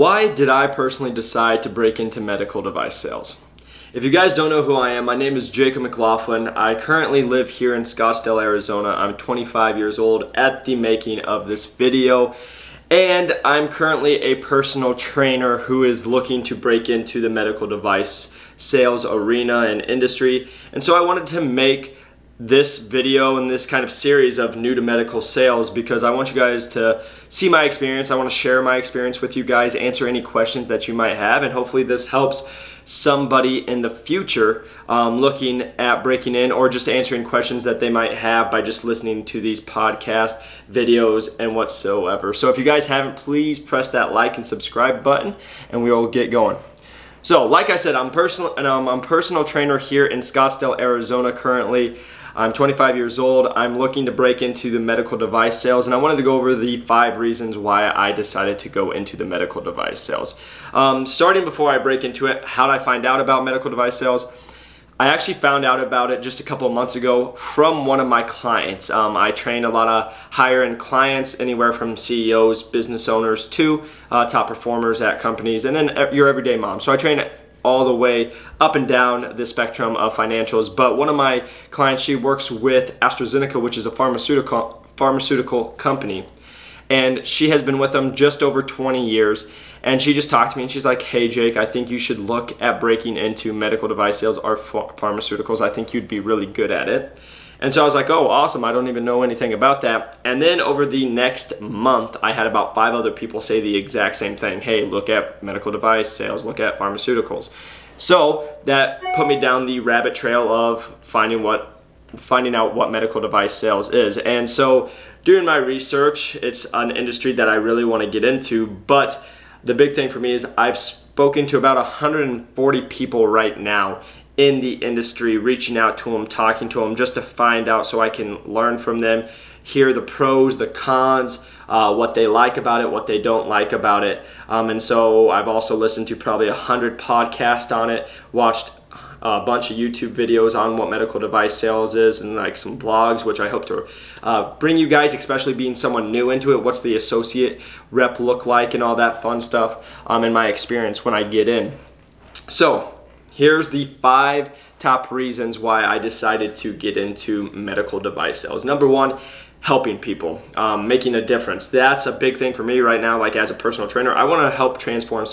Why did I personally decide to break into medical device sales? If you guys don't know who I am, my name is Jacob McLaughlin. I currently live here in Scottsdale, Arizona. I'm 25 years old at the making of this video, and I'm currently a personal trainer who is looking to break into the medical device sales arena and industry. And so I wanted to make this video and this kind of series of new to medical sales because I want you guys to see my experience. I want to share my experience with you guys, answer any questions that you might have, and hopefully this helps somebody in the future looking at breaking in or just answering questions that they might have by just listening to these podcast videos and whatsoever. So if you guys haven't, please press that like and subscribe button and we will get going. So like I said, I'm a personal trainer here in Scottsdale, Arizona currently. I'm 25 years old. I'm looking to break into the medical device sales, and I wanted to go over the 5 reasons why I decided to go into the medical device sales. Starting before I break into it, how did I find out about medical device sales? I actually found out about it just a couple of months ago from one of my clients. I train a lot of higher end clients, anywhere from CEOs, business owners to top performers at companies, and then your everyday mom. So I train all the way up and down the spectrum of financials. But one of my clients, she works with AstraZeneca, which is a pharmaceutical company. And she has been with them just over 20 years. And she just talked to me and she's like, hey Jake, I think you should look at breaking into medical device sales or pharmaceuticals. I think you'd be really good at it. And so I was like, oh, awesome. I don't even know anything about that. And then over the next month, I had about 5 other people say the exact same thing. Hey, look at medical device sales, look at pharmaceuticals. So that put me down the rabbit trail of finding out what medical device sales is. And so doing my research, it's an industry that I really want to get into. But the big thing for me is I've spoken to about 140 people right now in the industry, reaching out to them, talking to them just to find out so I can learn from them, hear the pros, the cons, what they like about it, what they don't like about it. And so I've also listened to probably 100 podcasts on it, watched a bunch of YouTube videos on what medical device sales is, and like some blogs, which I hope to bring you guys, especially being someone new into it. What's the associate rep look like and all that fun stuff in my experience when I get in. So here's the 5 top reasons why I decided to get into medical device sales. Number 1, helping people, making a difference. That's a big thing for me right now. Like as a personal trainer, I want to help transform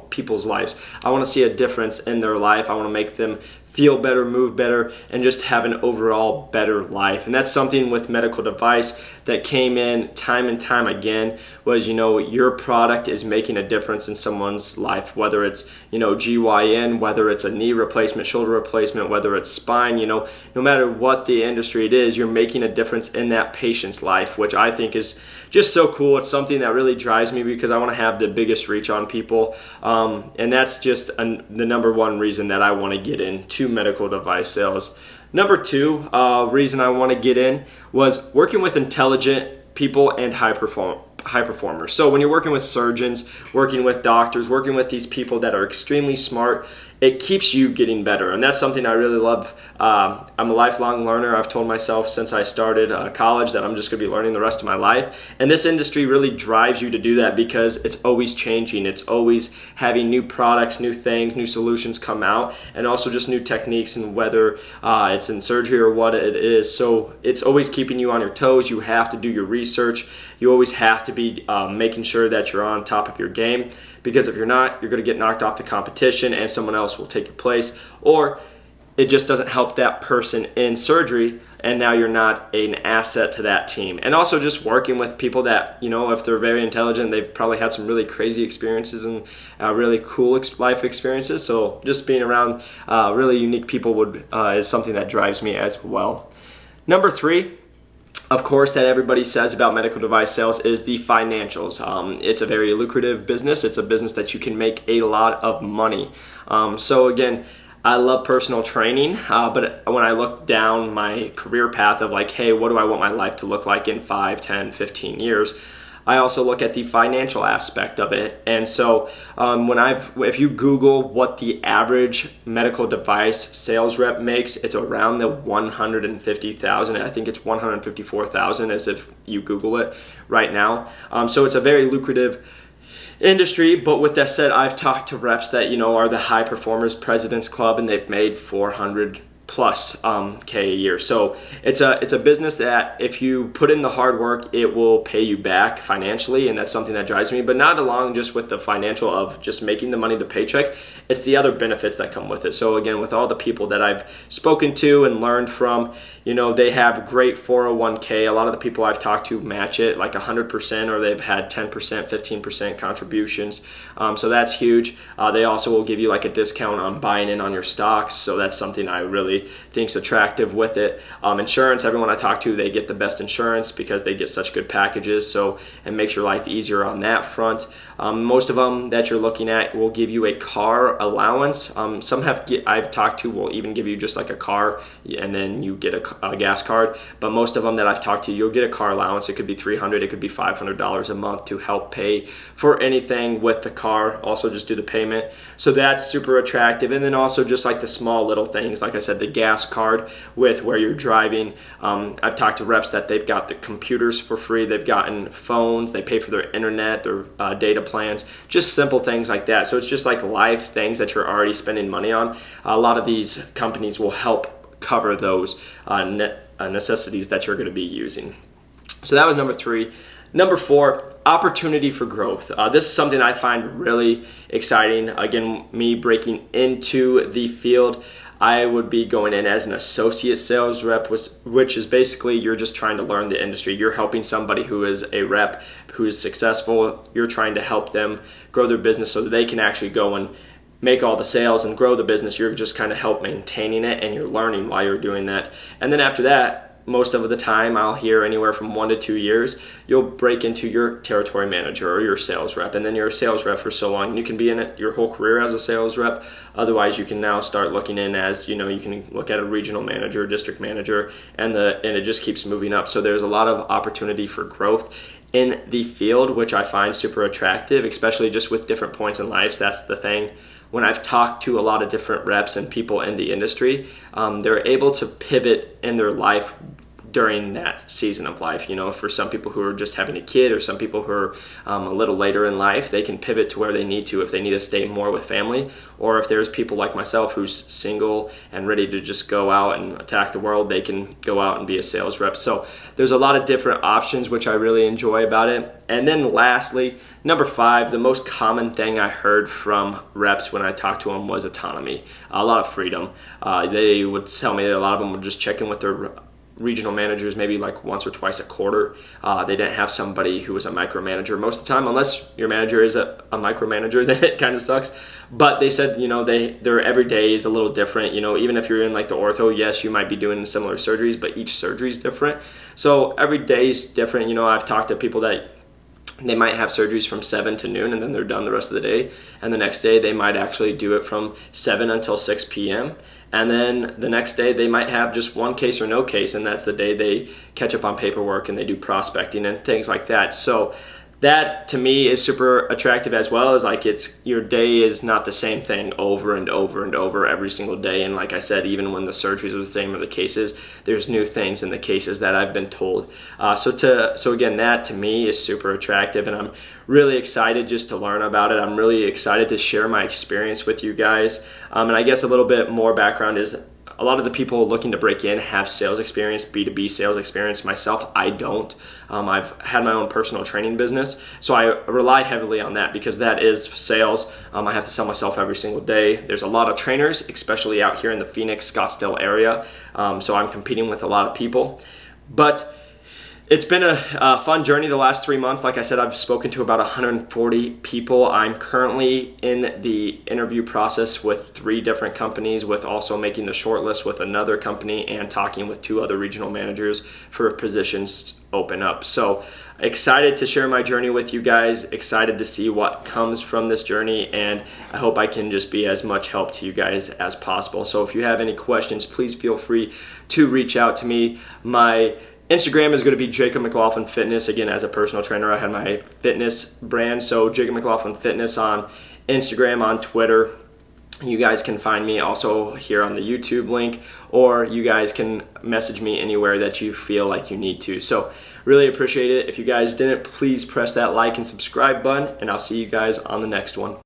people's lives. I want to see a difference in their life. I want to make them feel better, move better, and just have an overall better life. And that's something with medical device that came in time and time again was, your product is making a difference in someone's life, whether it's, GYN, whether it's a knee replacement, shoulder replacement, whether it's spine, no matter what the industry it is, you're making a difference in that patient's life, which I think is just so cool. It's something that really drives me because I want to have the biggest reach on people. And that's just the number 1 reason that I want to get into medical device sales. Number 2 reason I want to get in was working with intelligent people and high performers. So when you're working with surgeons, working with doctors, working with these people that are extremely smart, it keeps you getting better. And that's something I really love. I'm a lifelong learner. I've told myself since I started college that I'm just going to be learning the rest of my life. And this industry really drives you to do that because it's always changing. It's always having new products, new things, new solutions come out, and also just new techniques, and whether it's in surgery or what it is. So it's always keeping you on your toes. You have to do your research. You always have to be making sure that you're on top of your game, because if you're not, you're going to get knocked off the competition and someone else will take your place, or it just doesn't help that person in surgery and now you're not an asset to that team. And also just working with people that, if they're very intelligent, they've probably had some really crazy experiences and really cool life experiences. So just being around really unique people is something that drives me as well. Number 3, of course, that everybody says about medical device sales is the financials. It's a very lucrative business. It's a business that you can make a lot of money. So again, I love personal training, but when I look down my career path of like, hey, what do I want my life to look like in 5, 10, 15 years? I also look at the financial aspect of it. And so if you Google what the average medical device sales rep makes, it's around the $150,000. I think it's $154,000 as if you Google it right now. So it's a very lucrative industry. But with that said, I've talked to reps that, are the high performers, President's Club, and they've made 400 plus K a year. So it's a business that if you put in the hard work, it will pay you back financially, and that's something that drives me. But not along just with the financial of just making the money, the paycheck. It's the other benefits that come with it. So again, with all the people that I've spoken to and learned from, they have great 401k. A lot of the people I've talked to match it like 100%, or they've had 10%, 15% contributions. So that's huge. They also will give you like a discount on buying in on your stocks. So that's something I really think is attractive with it. Insurance, everyone I talk to, they get the best insurance because they get such good packages. So it makes your life easier on that front. Most of them that you're looking at will give you a car allowance. Some I've talked to will even give you just like a car, and then you get a gas card. But most of them that I've talked to, you'll get a car allowance. It could be $300, it could be $500 a month to help pay for anything with the car. Also just do the payment. So that's super attractive. And then also just like the small little things, like I said, the gas card with where you're driving. I've talked to reps that they've got the computers for free. They've gotten phones. They pay for their internet, their data plans, just simple things like that. So it's just like life things that you're already spending money on. A lot of these companies will help cover those necessities that you're going to be using. So that was number 3. Number 4, opportunity for growth. This is something I find really exciting. Again, me breaking into the field, I would be going in as an associate sales rep, which is basically you're just trying to learn the industry. You're helping somebody who is a rep who is successful. You're trying to help them grow their business so that they can actually go and make all the sales and grow the business. You're just kind of help maintaining it, and you're learning while you're doing that. And then after that, most of the time, I'll hear anywhere from 1 to 2 years, you'll break into your territory manager or your sales rep, and then you're a sales rep for so long. You can be in it your whole career as a sales rep. Otherwise, you can now start looking in as, you can look at a regional manager, district manager, and it just keeps moving up. So there's a lot of opportunity for growth in the field, which I find super attractive, especially just with different points in life. That's the thing. When I've talked to a lot of different reps and people in the industry, they're able to pivot in their life during that season of life. For some people who are just having a kid, or some people who are a little later in life, they can pivot to where they need to if they need to stay more with family, or if there's people like myself who's single and ready to just go out and attack the world, they can go out and be a sales rep. So there's a lot of different options, which I really enjoy about it. And then lastly, number 5, the most common thing I heard from reps when I talked to them was autonomy, a lot of freedom. They would tell me that a lot of them would just check in with their regional managers maybe like once or twice a quarter. They didn't have somebody who was a micromanager most of the time, unless your manager is a micromanager, then it kind of sucks. But they said, their every day is a little different. Even if you're in like the ortho, yes, you might be doing similar surgeries, but each surgery is different. So every day is different. I've talked to people that they might have surgeries from 7 to noon, and then they're done the rest of the day. And the next day they might actually do it from 7 until 6 p.m. And then the next day they might have just one case or no case, and that's the day they catch up on paperwork and they do prospecting and things like that. So that to me is super attractive, as well as like your day is not the same thing over and over and over every single day. And like I said, even when the surgeries are the same or the cases, there's new things in the cases that I've been told. So again, that to me is super attractive, and I'm really excited just to learn about it. I'm really excited to share my experience with you guys. And I guess a little bit more background is, a lot of the people looking to break in have sales experience, B2B sales experience. Myself, I don't. I've had my own personal training business, so I rely heavily on that because that is sales. I have to sell myself every single day. There's a lot of trainers, especially out here in the Phoenix, Scottsdale area, so I'm competing with a lot of people. But it's been a fun journey the last 3 months. Like I said, I've spoken to about 140 people. I'm currently in the interview process with 3 different companies, with also making the short list with another company and talking with 2 other regional managers for positions open up. So excited to share my journey with you guys, excited to see what comes from this journey, and I hope I can just be as much help to you guys as possible. So if you have any questions, please feel free to reach out to me. My Instagram is going to be Jacob McLaughlin Fitness. Again, as a personal trainer, I have my fitness brand. So Jacob McLaughlin Fitness on Instagram, on Twitter. you guys can find me also here on the YouTube link, or you guys can message me anywhere that you feel like you need to. So really appreciate it. If you guys didn't, please press that like and subscribe button, and I'll see you guys on the next one.